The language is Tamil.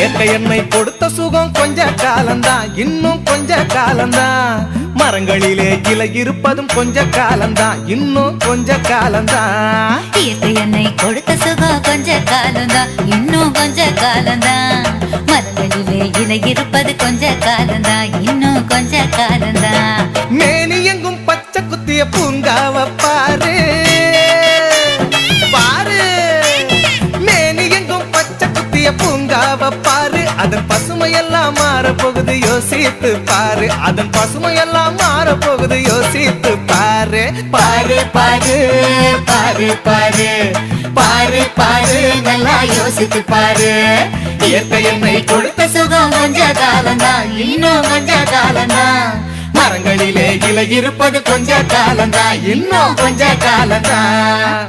இயற்கை என்னை கொடுத்த சுகம் கொஞ்ச காலந்தான், இன்னும் கொஞ்ச காலந்தான். மரங்களிலே இலை இருப்பதும் கொஞ்ச காலந்தான், இன்னும் கொஞ்ச காலந்தான். இயற்கை என்னை கொடுத்த சுகம் கொஞ்ச காலந்தான், இன்னும் கொஞ்ச காலந்தான். மரங்களிலே இலை இருப்பது கொஞ்ச காலந்தான், இன்னும் கொஞ்ச காலந்தான். மேனி எங்கும் பச்சை குத்திய பூங்காவ பாரு பாரு, மேனி எங்கும் பச்சை குத்திய பூங்காவ பாரு. அதன் பசுமையெல்லாம் மாற போகுது யோசித்து பாரு, அதன் பசுமையெல்லாம் மாற போகுது யோசித்து பாரு. பாரு பாரு பாரு பாரு பாரு பாரு, நல்லா யோசித்து பாரு. இயற்கை என்னை கொடுத்த சுகம் கொஞ்ச காலந்தான், இன்னும் கொஞ்ச காலந்தான். மரங்களிலே இலை இருப்பது கொஞ்ச காலந்தான், இன்னும் கொஞ்ச காலந்தான்.